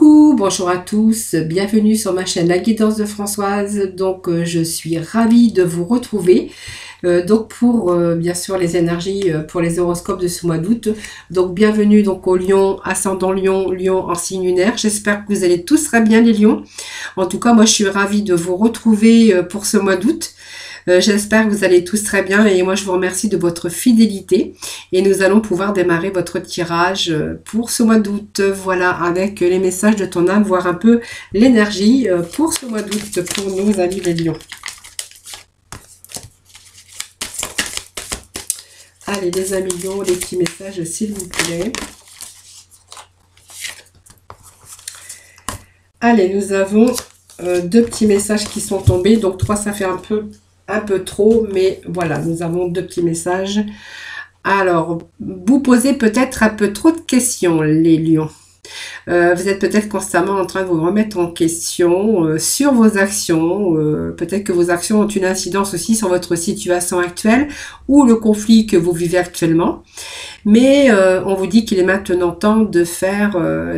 Coucou, bonjour à tous, bienvenue sur ma chaîne La Guidance de Françoise. Donc je suis ravie de vous retrouver pour bien sûr les énergies pour les horoscopes de ce mois d'août. Donc bienvenue donc au Lion, ascendant Lion, Lion en signe lunaire. J'espère que vous allez tous très bien les lions. En tout cas moi je suis ravie de vous retrouver pour ce mois d'août. J'espère que vous allez tous très bien et moi je vous remercie de votre fidélité et nous allons pouvoir démarrer votre tirage pour ce mois d'août, voilà, avec les messages de ton âme, voir un peu l'énergie pour ce mois d'août pour nos amis les lions. Allez les amis lions, les petits messages s'il vous plaît. Allez, nous avons deux petits messages qui sont tombés, donc trois ça fait un peu trop, mais voilà, nous avons deux petits messages. Alors, vous posez peut-être un peu trop de questions, les lions. Vous êtes peut-être constamment en train de vous remettre en question sur vos actions. Peut-être que vos actions ont une incidence aussi sur votre situation actuelle ou le conflit que vous vivez actuellement. Mais on vous dit qu'il est maintenant temps de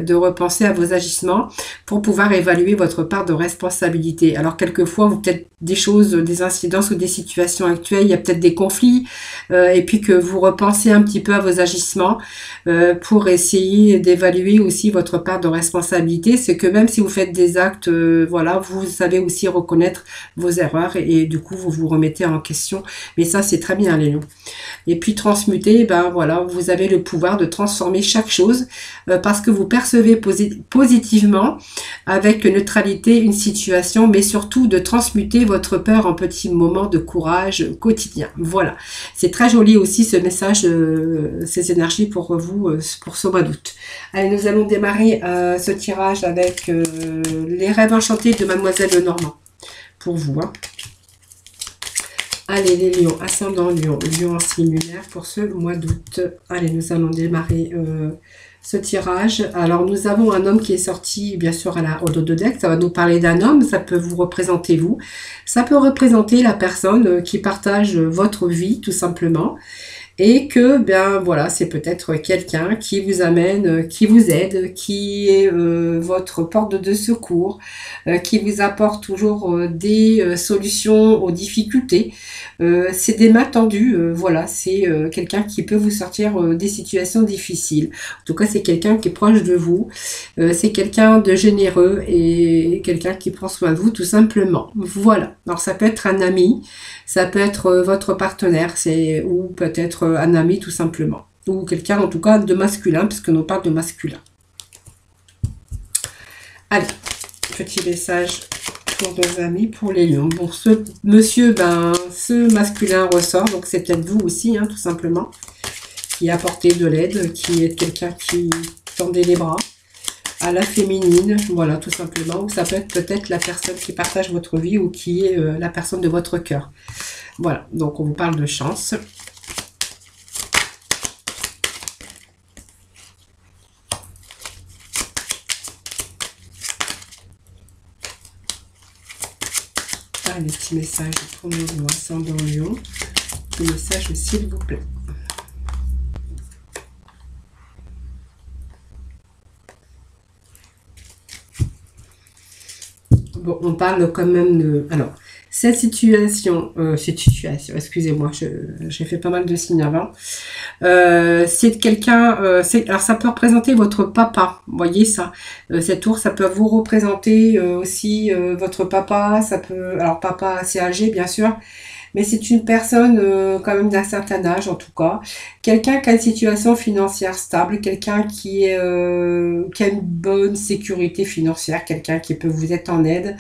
de repenser à vos agissements pour pouvoir évaluer votre part de responsabilité. Alors quelquefois, vous peut-être des choses, des incidences ou des situations actuelles, il y a peut-être des conflits, et puis que vous repensez un petit peu à vos agissements pour essayer d'évaluer aussi votre part de responsabilité. C'est que même si vous faites des actes, voilà, vous savez aussi reconnaître vos erreurs et du coup vous vous remettez en question. Mais ça c'est très bien les lions. Et puis transmuter, ben voilà, vous avez le pouvoir de transformer chaque chose parce que vous percevez positivement avec neutralité une situation, mais surtout de transmuter votre peur en petits moments de courage quotidien. Voilà, c'est très joli aussi ce message, ces énergies pour vous pour ce mois d'août. Allez, nous allons démarrer ce tirage avec les rêves enchantés de Mademoiselle Lenormand pour vous. Hein. Allez les lions, ascendant lion, lion en signe lunaire pour ce mois d'août. Allez, nous allons démarrer ce tirage. Alors nous avons un homme qui est sorti bien sûr au dos de deck, ça va nous parler d'un homme, ça peut vous représenter vous, ça peut représenter la personne qui partage votre vie tout simplement. Et que, ben voilà, c'est peut-être quelqu'un qui vous amène, qui vous aide, qui est votre porte de secours, qui vous apporte toujours des solutions aux difficultés. C'est des mains tendues, voilà, c'est quelqu'un qui peut vous sortir des situations difficiles. En tout cas, c'est quelqu'un qui est proche de vous, c'est quelqu'un de généreux et quelqu'un qui prend soin de vous tout simplement. Voilà, alors ça peut être un ami, ça peut être votre partenaire, ou peut-être un ami tout simplement. Ou quelqu'un en tout cas de masculin, puisque nous parle de masculin. Allez, petit message pour nos amis, pour les lions. Bon, ce monsieur, ben, ce masculin ressort, donc c'est peut-être vous aussi, hein, tout simplement, qui apportez de l'aide, qui est quelqu'un qui tendait les bras à la féminine, voilà, tout simplement. Ou ça peut être peut-être la personne qui partage votre vie ou qui est la personne de votre cœur. Voilà, donc on vous parle de chance. Ah, les petits messages pour nos lions, ascendant lion. Les messages s'il vous plaît. Bon, on parle quand même de... Alors, cette situation, excusez-moi, j'ai fait pas mal de signes avant. C'est quelqu'un, alors ça peut représenter votre papa, vous voyez ça. Cet ours, ça peut vous représenter aussi votre papa, ça peut... Alors, papa assez âgé, bien sûr. Mais c'est une personne quand même d'un certain âge en tout cas. Quelqu'un qui a une situation financière stable, quelqu'un qui a une bonne sécurité financière, quelqu'un qui peut vous être en aide.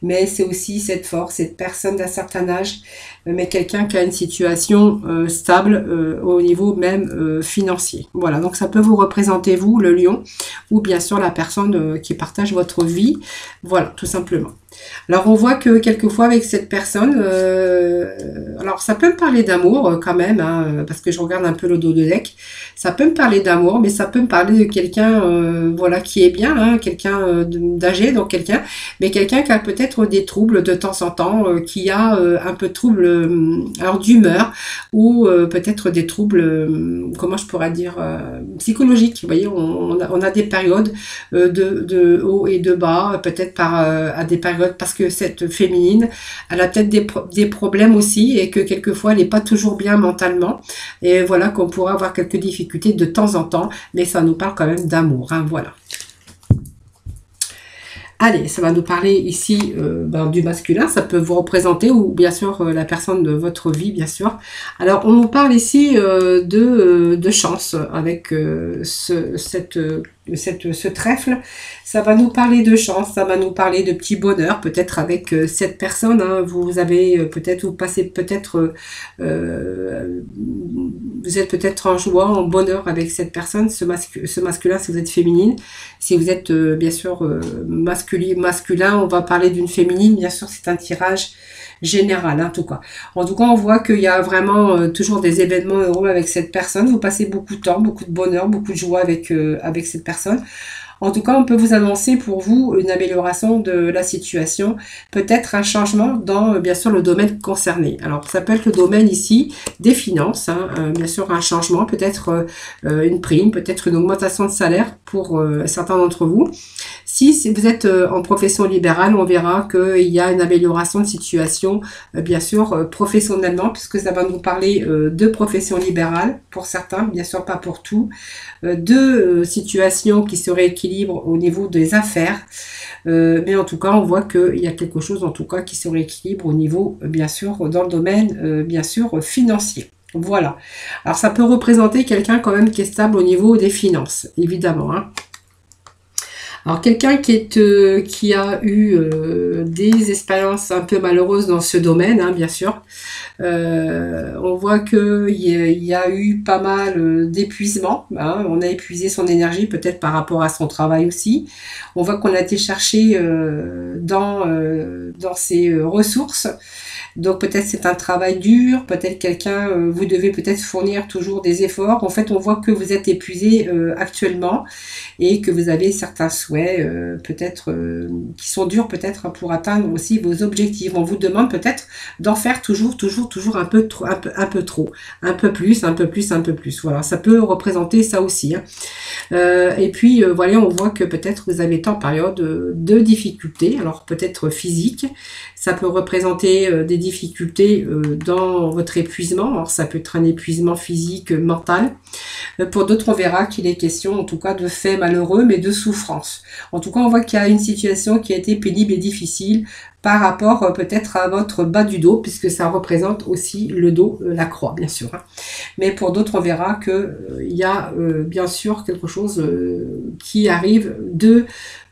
Mais c'est aussi cette force, cette personne d'un certain âge, mais quelqu'un qui a une situation stable au niveau même financier. Voilà, donc ça peut vous représenter vous, le lion, ou bien sûr la personne qui partage votre vie. Voilà, tout simplement. Alors on voit que quelquefois avec cette personne, alors ça peut me parler d'amour quand même, hein, parce que je regarde un peu le dos de deck, ça peut me parler d'amour, mais ça peut me parler de quelqu'un voilà, qui est bien, hein, quelqu'un d'âgé, donc quelqu'un, mais quelqu'un qui a peut-être des troubles de temps en temps, qui a un peu de troubles alors d'humeur, ou peut-être des troubles, comment je pourrais dire, psychologiques. Vous voyez, on a des périodes de haut et de bas, peut-être à des périodes, parce que cette féminine, elle a peut-être des problèmes aussi, et que quelquefois elle n'est pas toujours bien mentalement, et voilà qu'on pourrait avoir quelques difficultés de temps en temps, mais ça nous parle quand même d'amour, hein, voilà. Allez, ça va nous parler ici du masculin, ça peut vous représenter, ou bien sûr la personne de votre vie, bien sûr. Alors, on nous parle ici de chance, avec ce trèfle. Ça va nous parler de chance, ça va nous parler de petit bonheur, peut-être avec cette personne, hein. Vous avez peut-être, vous passez peut-être, vous êtes peut-être en joie, en bonheur avec cette personne, ce masculin si vous êtes féminine. Si vous êtes bien sûr masculin, on va parler d'une féminine, bien sûr c'est un tirage général, hein, en tout cas. En tout cas, on voit qu'il y a vraiment toujours des événements heureux avec cette personne. Vous passez beaucoup de temps, beaucoup de bonheur, beaucoup de joie avec cette personne. En tout cas, on peut vous annoncer pour vous une amélioration de la situation, peut-être un changement dans, bien sûr, le domaine concerné. Alors, ça peut être le domaine ici des finances, hein, bien sûr, un changement, peut-être une prime, peut-être une augmentation de salaire pour certains d'entre vous. Si vous êtes en profession libérale, on verra qu'il y a une amélioration de situation, bien sûr, professionnellement, puisque ça va nous parler de profession libérale pour certains, bien sûr pas pour tout, de situations qui se rééquilibrent au niveau des affaires, mais en tout cas, on voit qu'il y a quelque chose, en tout cas, qui se rééquilibre au niveau, bien sûr, dans le domaine, bien sûr, financier. Voilà. Alors, ça peut représenter quelqu'un quand même qui est stable au niveau des finances, évidemment, hein. Alors, quelqu'un qui a eu des expériences un peu malheureuses dans ce domaine, hein, bien sûr. On voit qu'il y a eu pas mal d'épuisement, hein. On a épuisé son énergie, peut-être par rapport à son travail aussi. On voit qu'on a été chercher dans ses ressources. Donc peut-être c'est un travail dur, peut-être quelqu'un, vous devez peut-être fournir toujours des efforts. En fait, on voit que vous êtes épuisé actuellement et que vous avez certains souhaits, peut-être qui sont durs peut-être pour atteindre aussi vos objectifs. On vous demande peut-être d'en faire toujours un peu trop, un peu trop, un peu plus, un peu plus, un peu plus. Voilà, ça peut représenter ça aussi, hein. Et puis voilà, on voit que peut-être vous avez tant période de difficultés, alors peut-être physique. Ça peut représenter des difficultés dans votre épuisement. Alors, ça peut être un épuisement physique, mental. Pour d'autres, on verra qu'il est question, en tout cas, de faits malheureux, mais de souffrance. En tout cas, on voit qu'il y a une situation qui a été pénible et difficile par rapport peut-être à votre bas du dos, puisque ça représente aussi le dos, la croix, bien sûr, hein. Mais pour d'autres, on verra qu'il y a bien sûr quelque chose qui arrive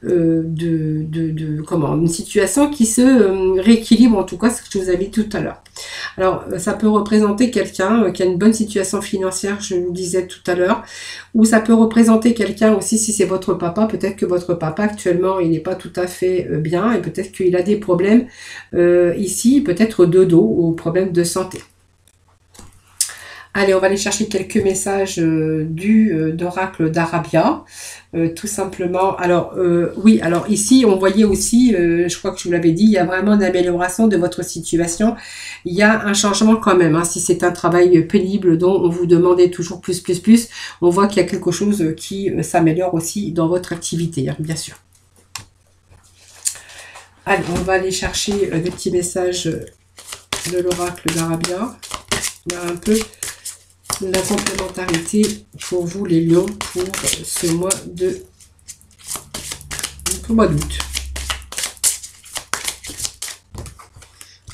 une situation qui se rééquilibre, en tout cas, ce que je vous avais dit tout à l'heure. Alors, ça peut représenter quelqu'un qui a une bonne situation financière, je vous disais tout à l'heure, ou ça peut représenter quelqu'un aussi, si c'est votre papa, peut-être que votre papa actuellement, il n'est pas tout à fait bien, et peut-être qu'il a des problèmes ici, peut-être de dos, ou problèmes de santé. Allez, on va aller chercher quelques messages d'Oracle d'Arabia, tout simplement. Alors, oui, alors ici, on voyait aussi, je crois que je vous l'avais dit, il y a vraiment une amélioration de votre situation. Il y a un changement quand même, hein. Si c'est un travail pénible dont on vous demandait toujours plus, on voit qu'il y a quelque chose qui s'améliore aussi dans votre activité, hein, bien sûr. Allez, on va aller chercher des petits messages de l'Oracle d'Arabia. Il y a un peu la complémentarité pour vous les lions pour ce mois d'août.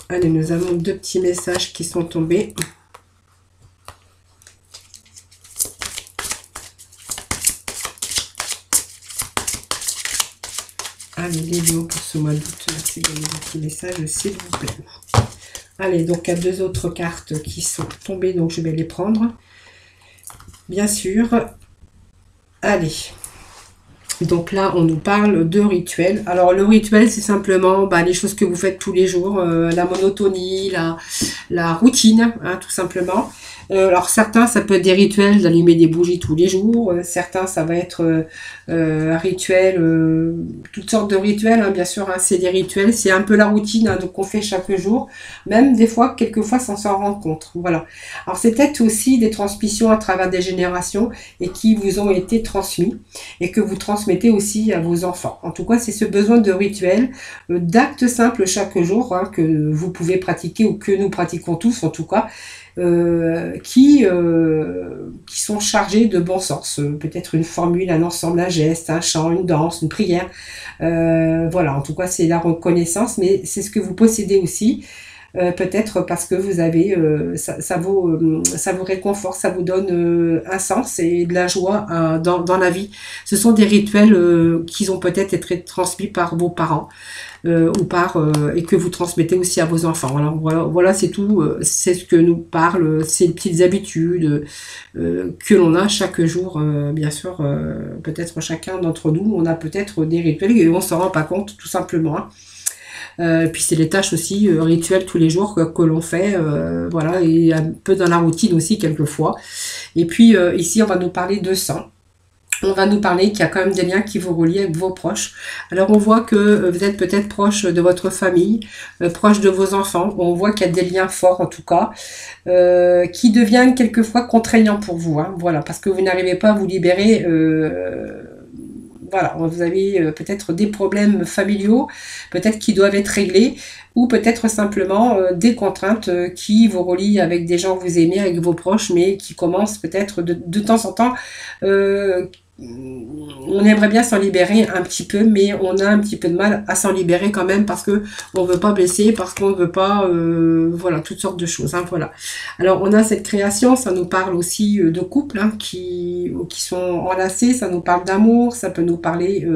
Allez, nous avons deux petits messages qui sont tombés. Allez, les lions pour ce mois d'août, merci de donner des petits messages s'il vous plaît. Allez, donc il y a deux autres cartes qui sont tombées, donc je vais les prendre. Bien sûr. Allez. Donc là, on nous parle de rituel. Alors le rituel, c'est simplement les choses que vous faites tous les jours, la monotonie, la routine, hein, tout simplement. Alors certains, ça peut être des rituels d'allumer des bougies tous les jours. Certains, ça va être un rituel, toutes sortes de rituels, hein, bien sûr. Hein, c'est des rituels, c'est un peu la routine hein, donc qu'on fait chaque jour. Même des fois, quelquefois, sans s'en rendre compte. Voilà. Alors c'est peut-être aussi des transmissions à travers des générations et qui vous ont été transmis et que vous transmettez aussi à vos enfants. En tout cas, c'est ce besoin de rituels, d'actes simples chaque jour hein, que vous pouvez pratiquer ou que nous pratiquons tous en tout cas, qui sont chargés de bon sens. Peut-être une formule, un ensemble, un geste, un chant, une danse, une prière. Voilà, en tout cas, c'est la reconnaissance, mais c'est ce que vous possédez aussi. Peut-être parce que vous avez ça vous réconforte, ça vous donne un sens et de la joie dans la vie. Ce sont des rituels qui ont peut-être été transmis par vos parents ou par et que vous transmettez aussi à vos enfants. Alors voilà c'est tout, c'est ce que nous parlent ces petites habitudes que l'on a chaque jour. Bien sûr, peut-être chacun d'entre nous, on a peut-être des rituels et on s'en rend pas compte tout simplement. Hein. Puis c'est les tâches aussi rituelles tous les jours que l'on fait, voilà, et un peu dans la routine aussi quelquefois. Et puis ici on va nous parler de sang. On va nous parler qu'il y a quand même des liens qui vous relient avec vos proches. Alors on voit que vous êtes peut-être proche de votre famille, proche de vos enfants. On voit qu'il y a des liens forts en tout cas, qui deviennent quelquefois contraignants pour vous. Hein, voilà, parce que vous n'arrivez pas à vous libérer. Voilà, vous avez peut-être des problèmes familiaux, peut-être qui doivent être réglés, ou peut-être simplement des contraintes qui vous relient avec des gens que vous aimez, avec vos proches, mais qui commencent peut-être de temps en temps. On aimerait bien s'en libérer un petit peu, mais on a un petit peu de mal à s'en libérer quand même parce que on veut pas blesser, parce qu'on ne veut pas, voilà, toutes sortes de choses. Hein, voilà. Alors on a cette création, ça nous parle aussi de couples hein, qui sont enlacés, ça nous parle d'amour, ça peut nous parler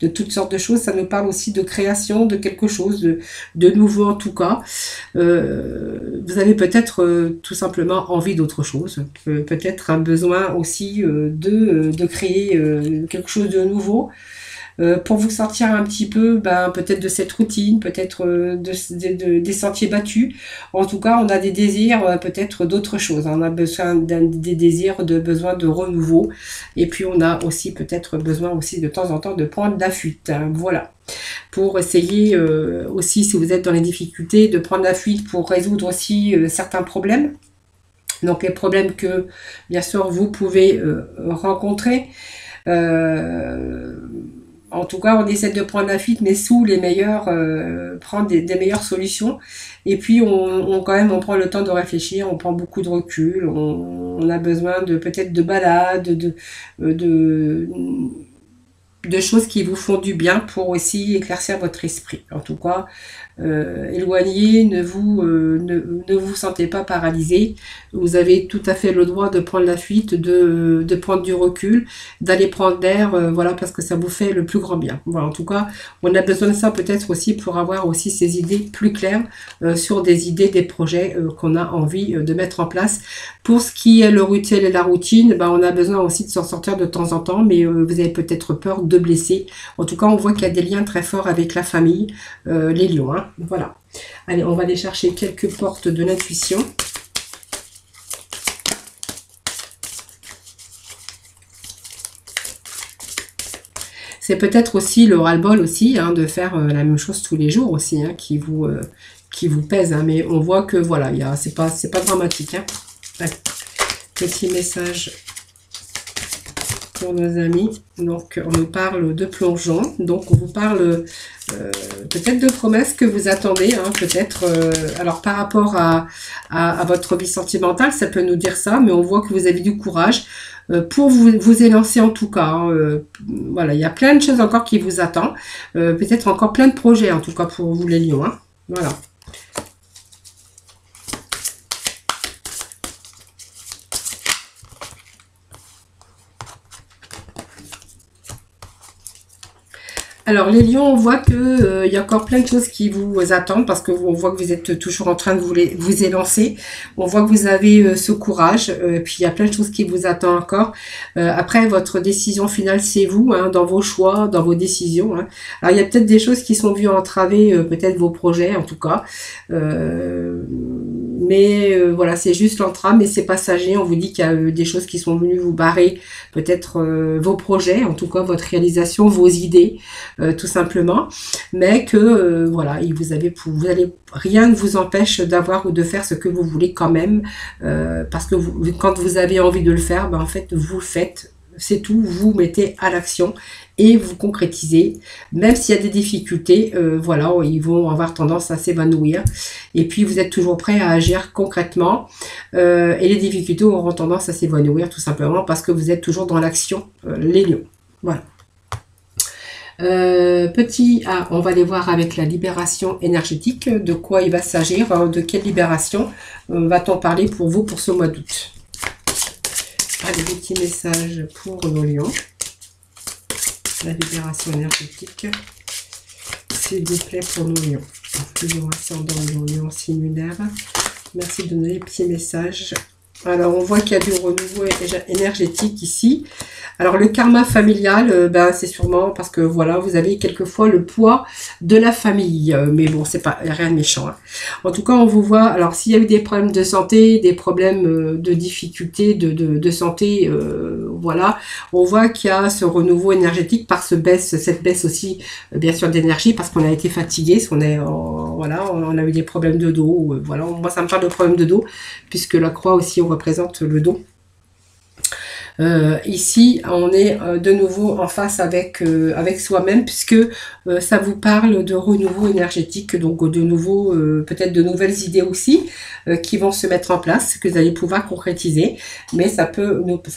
de toutes sortes de choses, ça nous parle aussi de création, de quelque chose de nouveau en tout cas. Vous avez peut-être tout simplement envie d'autre chose, peut-être un besoin aussi de créer quelque chose de nouveau pour vous sortir un petit peu peut-être de cette routine, peut-être des sentiers battus. En tout cas, on a des désirs peut-être d'autres choses. On a besoin des désirs, besoin de renouveau. Et puis, on a aussi peut-être besoin aussi de temps en temps de prendre la fuite. Hein, voilà. Pour essayer aussi, si vous êtes dans les difficultés, de prendre la fuite pour résoudre aussi certains problèmes. Donc, les problèmes que, bien sûr, vous pouvez rencontrer. En tout cas, on essaie de prendre la fuite, mais sous les meilleurs, prendre des meilleures solutions. Et puis, quand même, on prend le temps de réfléchir, on prend beaucoup de recul, on a besoin de peut-être de balades, de choses qui vous font du bien pour aussi éclaircir votre esprit. En tout cas, éloignez, ne vous sentez pas paralysé. Vous avez tout à fait le droit de prendre la fuite, de prendre du recul, d'aller prendre l'air, voilà, parce que ça vous fait le plus grand bien. Voilà, en tout cas, on a besoin de ça peut-être aussi pour avoir aussi ces idées plus claires sur des idées, des projets qu'on a envie de mettre en place. Pour ce qui est le rituel et la routine, on a besoin aussi de s'en sortir de temps en temps, mais vous avez peut-être peur de blesser. En tout cas, on voit qu'il y a des liens très forts avec la famille, les lions. Hein. Voilà. Allez, on va aller chercher quelques portes de l'intuition. C'est peut-être aussi le ras-le-bol aussi, hein, de faire la même chose tous les jours aussi, hein, qui vous pèse. Hein, mais on voit que voilà, c'est pas dramatique. Hein. Ouais. Petit message pour nos amis. Donc, on nous parle de plongeon. Donc, on vous parle peut-être de promesses que vous attendez. Hein, peut-être, alors par rapport à votre vie sentimentale, ça peut nous dire ça, mais on voit que vous avez du courage pour vous élancer en tout cas. Hein, voilà, il y a plein de choses encore qui vous attendent. Peut-être encore plein de projets en tout cas pour vous les lions. Hein, voilà. Alors les lions, on voit que il y a encore plein de choses qui vous attendent parce que on voit que vous êtes toujours en train de vous élancer. On voit que vous avez ce courage. Puis il y a plein de choses qui vous attendent encore. Après, votre décision finale, c'est vous, hein, dans vos choix, dans vos décisions. Hein. Alors il y a peut-être des choses qui sont venues entraver peut-être vos projets, en tout cas. Mais voilà, c'est juste l'entrave, mais c'est passager. On vous dit qu'il y a des choses qui sont venues vous barrer, peut-être vos projets, en tout cas votre réalisation, vos idées. Tout simplement, mais que voilà, vous allez, rien ne vous empêche d'avoir ou de faire ce que vous voulez quand même, parce que quand vous avez envie de le faire, ben, en fait vous le faites, c'est tout, vous mettez à l'action et vous concrétisez, même s'il y a des difficultés, voilà, ils vont avoir tendance à s'évanouir, et puis vous êtes toujours prêt à agir concrètement, et les difficultés auront tendance à s'évanouir tout simplement parce que vous êtes toujours dans l'action, les lions, voilà. Petit A, on va aller voir avec la libération énergétique, de quoi il va s'agir, de quelle libération va-t-on parler pour vous pour ce mois d'août. Allez, des petits messages pour nos lions. La libération énergétique, s'il vous plaît, pour nos lions. Lion ascendant, lion simulaire. Merci de donner les petits messages. Alors, on voit qu'il y a du renouveau énergétique ici. Alors, le karma familial, ben, c'est sûrement parce que, voilà, vous avez quelquefois le poids de la famille. Mais bon, c'est pas rien de méchant. Hein. En tout cas, on vous voit, alors, s'il y a eu des problèmes de santé, des problèmes de difficulté de santé, voilà, on voit qu'il y a ce renouveau énergétique par cette baisse aussi, bien sûr, d'énergie, parce qu'on a été fatigué, voilà, on a eu des problèmes de dos. Voilà, moi, ça me parle de problèmes de dos, puisque la croix aussi, on représente le dos. Ici, on est de nouveau en face avec soi-même, puisque ça vous parle de renouveau énergétique, donc de nouveau, peut-être de nouvelles idées aussi, qui vont se mettre en place, que vous allez pouvoir concrétiser. Mais ça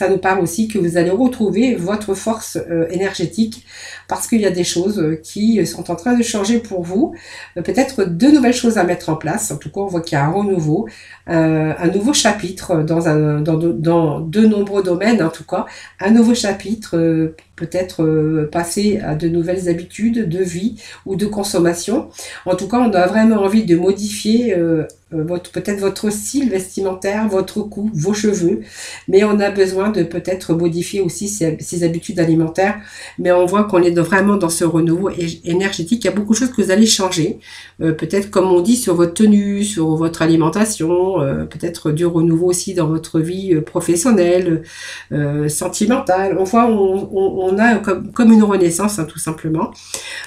nous parle aussi que vous allez retrouver votre force énergétique, parce qu'il y a des choses qui sont en train de changer pour vous. Peut-être de nouvelles choses à mettre en place. En tout cas, on voit qu'il y a un renouveau, un nouveau chapitre dans de nombreux domaines, en tout cas, un nouveau chapitre, peut-être passer à de nouvelles habitudes de vie ou de consommation. En tout cas, on a vraiment envie de modifier peut-être votre style vestimentaire, votre coupe, vos cheveux, mais on a besoin de peut-être modifier aussi ses habitudes alimentaires, mais on voit qu'on est vraiment dans ce renouveau énergétique. Il y a beaucoup de choses que vous allez changer, peut-être comme on dit sur votre tenue, sur votre alimentation, peut-être du renouveau aussi dans votre vie professionnelle, sentimentale. On voit, on a comme une renaissance, hein, tout simplement.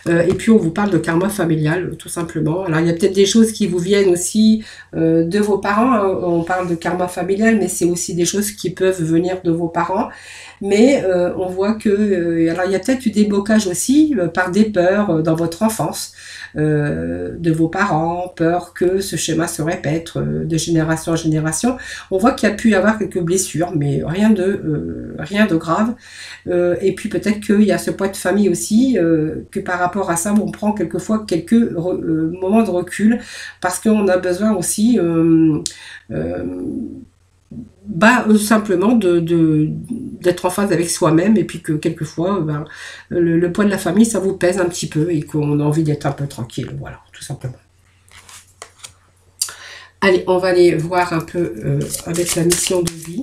Et puis on vous parle de karma familial, tout simplement. Alors il y a peut-être des choses qui vous viennent aussi de vos parents, hein. On parle de karma familial, mais c'est aussi des choses qui peuvent venir de vos parents. Mais on voit que alors il y a peut-être eu des blocages aussi par des peurs dans votre enfance, de vos parents, peur que ce schéma se répète de génération en génération. On voit qu'il y a pu y avoir quelques blessures, mais rien de grave. Et puis peut-être qu'il y a ce poids de famille aussi, que par rapport à ça, on prend quelquefois quelques moments de recul, parce qu'on a besoin aussi simplement d'être en phase avec soi-même, et puis que quelquefois le poids de la famille, ça vous pèse un petit peu et qu'on a envie d'être un peu tranquille, voilà, tout simplement. Allez, on va aller voir un peu avec la mission de vie.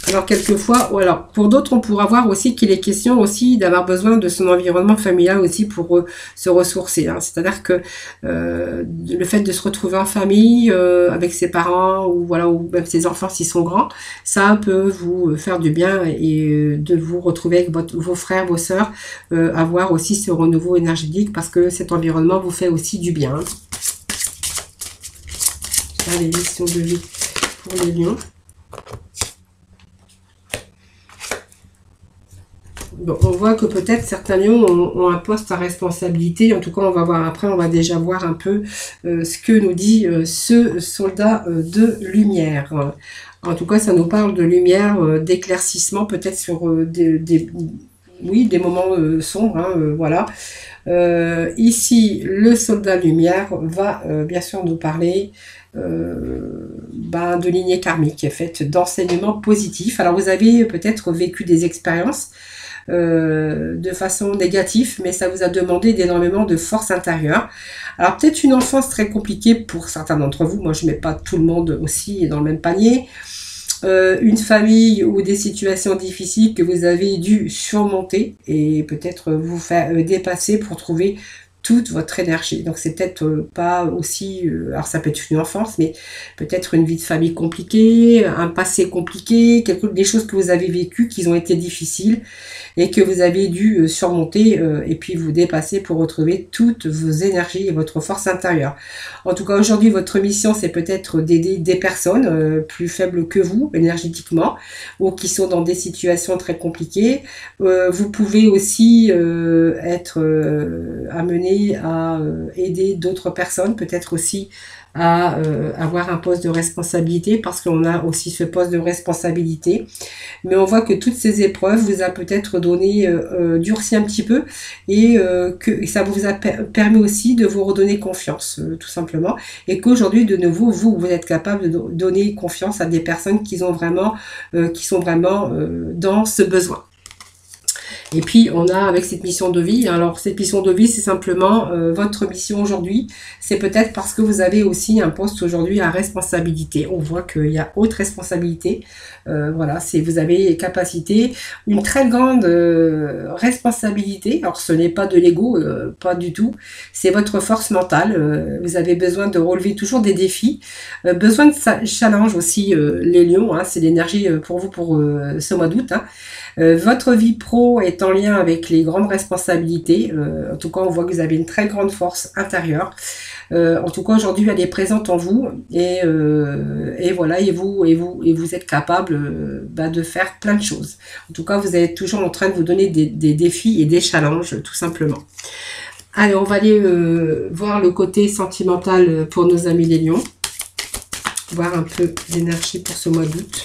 Alors quelquefois, ou alors pour d'autres, on pourra voir aussi qu'il est question aussi d'avoir besoin de son environnement familial aussi pour se ressourcer. Hein. C'est-à-dire que le fait de se retrouver en famille avec ses parents ou voilà, ou même ses enfants s'ils sont grands, ça peut vous faire du bien et de vous retrouver avec vos frères, vos sœurs, avoir aussi ce renouveau énergétique parce que cet environnement vous fait aussi du bien. Allez, mission de vie pour les lions. Bon, on voit que peut-être certains lions ont un poste à responsabilité. En tout cas, on va voir après, on va déjà voir un peu ce que nous dit ce soldat de lumière. En tout cas, ça nous parle de lumière, d'éclaircissement, peut-être sur oui, des moments sombres, hein, voilà. Ici, le soldat lumière va bien sûr nous parler de lignée karmique, qui est faite d'enseignements positifs. Alors vous avez peut-être vécu des expériences de façon négative, mais ça vous a demandé d'énormément de force intérieure. Alors peut-être une enfance très compliquée pour certains d'entre vous, moi je ne mets pas tout le monde aussi dans le même panier. Une famille ou des situations difficiles que vous avez dû surmonter et peut-être vous faire dépasser pour trouver toute votre énergie. Donc c'est peut-être pas aussi, alors ça peut être une enfance, mais peut-être une vie de famille compliquée, un passé compliqué, des choses que vous avez vécues qui ont été difficiles et que vous avez dû surmonter et puis vous dépasser pour retrouver toutes vos énergies et votre force intérieure. En tout cas, aujourd'hui, votre mission, c'est peut-être d'aider des personnes plus faibles que vous, énergétiquement, ou qui sont dans des situations très compliquées. Vous pouvez aussi être amené à aider d'autres personnes, peut-être aussi à avoir un poste de responsabilité, parce qu'on a aussi ce poste de responsabilité. Mais on voit que toutes ces épreuves vous a peut-être donné, durci un petit peu, et que ça vous a permis aussi de vous redonner confiance, tout simplement, et qu'aujourd'hui, de nouveau, vous êtes capable de donner confiance à des personnes qui sont vraiment dans ce besoin. Et puis on a avec cette mission de vie, alors cette mission de vie c'est simplement votre mission aujourd'hui, c'est peut-être parce que vous avez aussi un poste aujourd'hui à responsabilité, on voit qu'il y a haute responsabilité, voilà, vous avez capacité, une très grande responsabilité, alors ce n'est pas de l'ego, pas du tout, c'est votre force mentale, vous avez besoin de relever toujours des défis, besoin de challenge aussi, les lions, hein, c'est l'énergie pour vous pour ce mois d'août, hein. Votre vie pro est en lien avec les grandes responsabilités. En tout cas, on voit que vous avez une très grande force intérieure. En tout cas, aujourd'hui, elle est présente en vous et voilà, et vous êtes capable de faire plein de choses. En tout cas, vous êtes toujours en train de vous donner des défis et des challenges, tout simplement. Allez, on va aller voir le côté sentimental pour nos amis les lions. Voir un peu d'énergie pour ce mois d'août.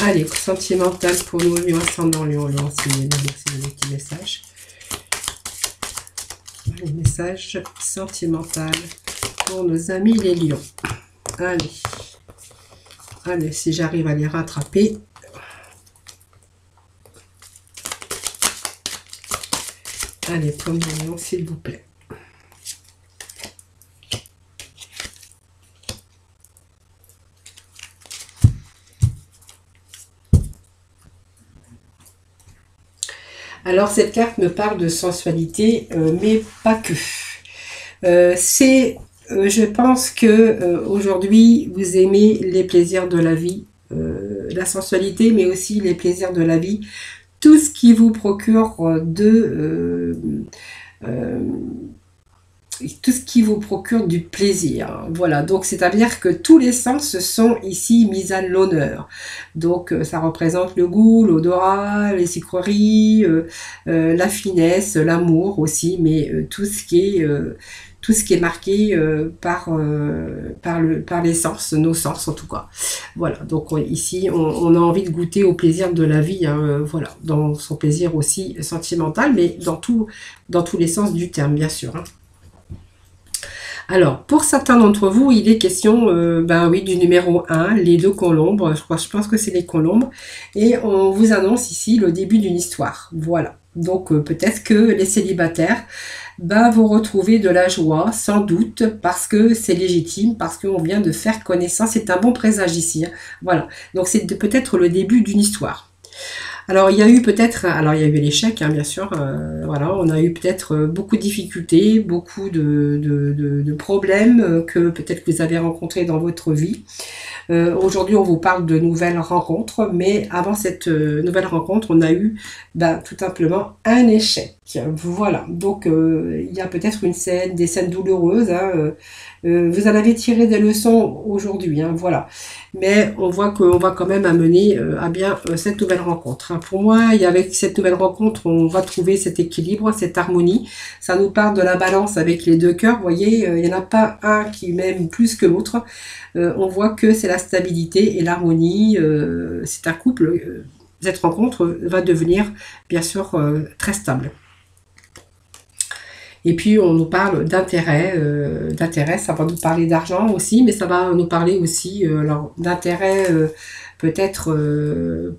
Allez, sentimental pour nous, Lion, ascendant Lion, Lion, c'est le petit message. Les messages sentimental pour nos amis les lions. Allez, allez, si j'arrive à les rattraper. Allez, pour nos lions, s'il vous plaît. Alors, cette carte me parle de sensualité, mais pas que. Je pense que aujourd'hui, vous aimez les plaisirs de la vie, la sensualité, mais aussi les plaisirs de la vie. Tout ce qui vous procure tout ce qui vous procure du plaisir. Voilà, donc c'est-à-dire que tous les sens sont ici mis à l'honneur. Donc ça représente le goût, l'odorat, les sucreries, la finesse, l'amour aussi, mais tout ce qui est marqué par les sens, nos sens en tout cas. Voilà, donc ici on a envie de goûter au plaisir de la vie, hein, voilà, dans son plaisir aussi sentimental, mais dans tous les sens du terme, bien sûr, hein. Alors, pour certains d'entre vous, il est question, oui, du numéro 1, les deux colombes. Je pense que c'est les colombes. Et on vous annonce ici le début d'une histoire. Voilà. Donc, peut-être que les célibataires, vous retrouvez de la joie, sans doute, parce que c'est légitime, parce qu'on vient de faire connaissance. C'est un bon présage ici, hein. Voilà. Donc, c'est peut-être le début d'une histoire. Alors, il y a eu l'échec, hein, bien sûr, voilà, on a eu peut-être beaucoup de difficultés, beaucoup de problèmes que peut-être que vous avez rencontrés dans votre vie. Aujourd'hui, on vous parle de nouvelles rencontres, mais avant cette nouvelle rencontre, on a eu tout simplement un échec. Voilà, donc il y a peut-être des scènes douloureuses, hein, vous en avez tiré des leçons aujourd'hui, hein, voilà. Mais on voit qu'on va quand même amener à bien cette nouvelle rencontre, hein. Pour moi, avec cette nouvelle rencontre, on va trouver cet équilibre, cette harmonie. Ça nous parle de la balance avec les deux cœurs, vous voyez, il n'y en a pas un qui m'aime plus que l'autre. On voit que c'est la stabilité et l'harmonie, c'est un couple, cette rencontre va devenir bien sûr très stable. Et puis on nous parle d'intérêt, ça va nous parler d'argent aussi, mais ça va nous parler aussi d'intérêt peut-être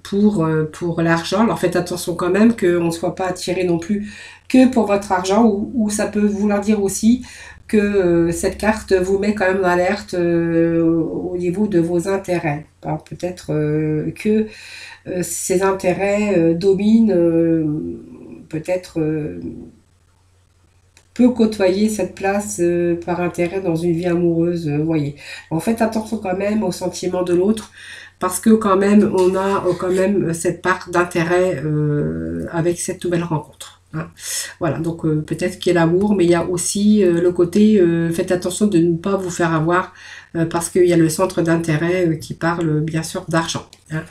pour l'argent. Alors faites attention quand même qu'on ne soit pas attiré non plus que pour votre argent, ou ça peut vouloir dire aussi que cette carte vous met quand même en alerte au niveau de vos intérêts. Peut-être que ces intérêts dominent peut-être peut côtoyer cette place par intérêt dans une vie amoureuse, vous voyez. En fait, attention quand même aux sentiments de l'autre, parce que quand même, on a quand même cette part d'intérêt avec cette nouvelle rencontre, hein. Voilà, donc peut-être qu'il y a l'amour, mais il y a aussi le côté, faites attention de ne pas vous faire avoir, parce qu'il y a le centre d'intérêt qui parle bien sûr d'argent, hein.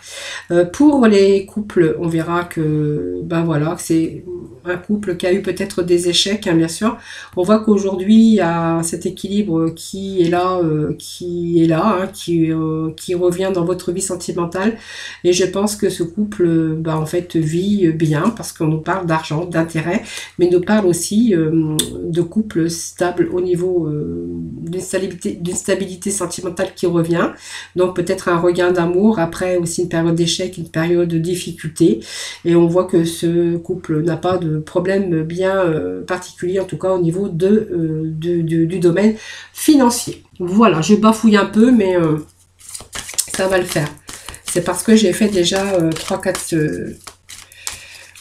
Pour les couples, on verra que ben voilà, c'est un couple qui a eu peut-être des échecs, hein, bien sûr. On voit qu'aujourd'hui il y a cet équilibre qui est là, hein, qui revient dans votre vie sentimentale. Et je pense que ce couple, ben, en fait, vit bien parce qu'on nous parle d'argent, d'intérêt, mais nous parle aussi de couple stable au niveau d'une stabilité sentimentale qui revient. Donc peut-être un regain d'amour après aussi une période d'échec, une période de difficulté, et on voit que ce couple n'a pas de problème bien particulier, en tout cas au niveau du domaine financier. Voilà, je bafouille un peu, mais ça va le faire. C'est parce que j'ai fait déjà 3-4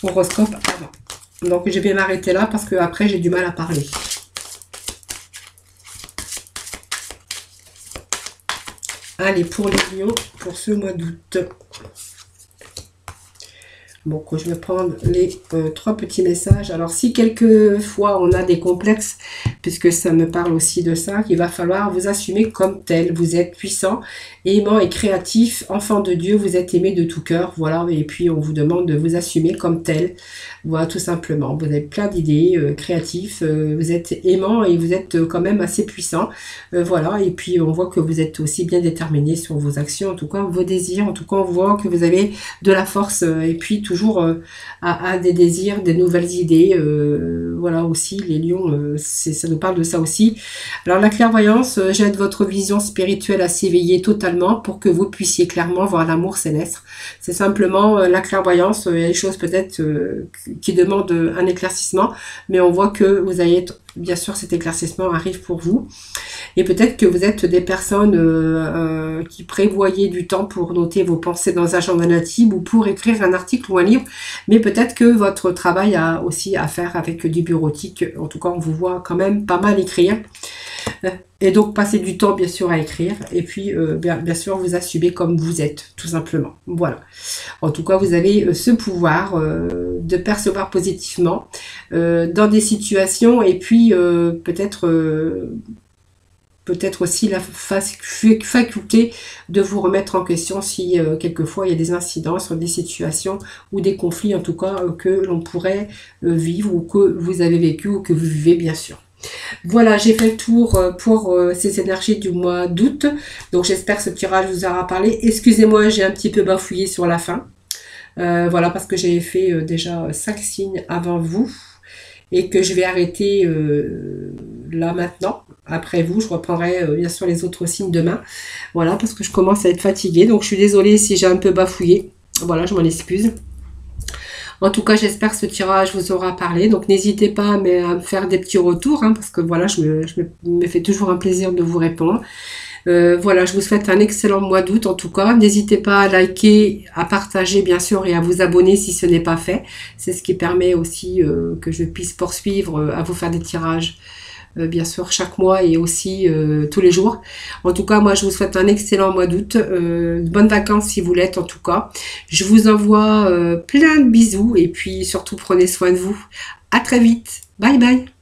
horoscopes avant. Donc je vais m'arrêter là parce que après j'ai du mal à parler. Allez, pour les lions, pour ce mois d'août. Bon, je vais prendre les 3 petits messages. Alors, si quelquefois on a des complexes, puisque ça me parle aussi de ça, il va falloir vous assumer comme tel. Vous êtes puissant, aimant et créatif, enfant de Dieu, vous êtes aimé de tout cœur. Voilà, et puis on vous demande de vous assumer comme tel. Voilà, tout simplement. Vous avez plein d'idées, créatifs, vous êtes aimant et vous êtes quand même assez puissant. Voilà, et puis on voit que vous êtes aussi bien déterminé sur vos actions, en tout cas vos désirs. En tout cas, on voit que vous avez de la force et puis toujours à des désirs, des nouvelles idées. Voilà aussi, les lions, ça nous parle de ça aussi. Alors la clairvoyance, j'aide votre vision spirituelle à s'éveiller totalement pour que vous puissiez clairement voir l'amour céleste. C'est simplement la clairvoyance, il y a des choses peut-être qui demandent un éclaircissement, mais on voit que vous allez être, bien sûr, cet éclaircissement arrive pour vous. Et peut-être que vous êtes des personnes qui prévoyaient du temps pour noter vos pensées dans un agenda natif ou pour écrire un article ou un livre, mais peut-être que votre travail a aussi à faire avec du bureautique. En tout cas, on vous voit quand même pas mal écrire. Et donc, passer du temps, bien sûr, à écrire. Et puis, bien sûr, vous assumez comme vous êtes, tout simplement. Voilà. En tout cas, vous avez ce pouvoir de percevoir positivement dans des situations. Et puis, peut-être aussi la faculté de vous remettre en question si quelquefois il y a des incidents sur des situations ou des conflits, en tout cas, que l'on pourrait vivre ou que vous avez vécu ou que vous vivez, bien sûr. Voilà, j'ai fait le tour pour ces énergies du mois d'août. Donc j'espère que ce tirage vous aura parlé. Excusez-moi, j'ai un petit peu bafouillé sur la fin. Voilà, parce que j'ai fait déjà 5 signes avant vous. Et que je vais arrêter là maintenant. Après vous, je reprendrai bien sûr les autres signes demain. Voilà, parce que je commence à être fatiguée. Donc je suis désolée si j'ai un peu bafouillé. Voilà, je m'en excuse. En tout cas, j'espère que ce tirage vous aura parlé. Donc, n'hésitez pas à me faire des petits retours, hein, parce que voilà, je me fais toujours un plaisir de vous répondre. Voilà, je vous souhaite un excellent mois d'août en tout cas. N'hésitez pas à liker, à partager bien sûr et à vous abonner si ce n'est pas fait. C'est ce qui permet aussi que je puisse poursuivre à vous faire des tirages bien sûr chaque mois et aussi tous les jours. En tout cas, moi je vous souhaite un excellent mois d'août, de bonnes vacances si vous l'êtes en tout cas. Je vous envoie plein de bisous et puis surtout prenez soin de vous. À très vite. Bye bye.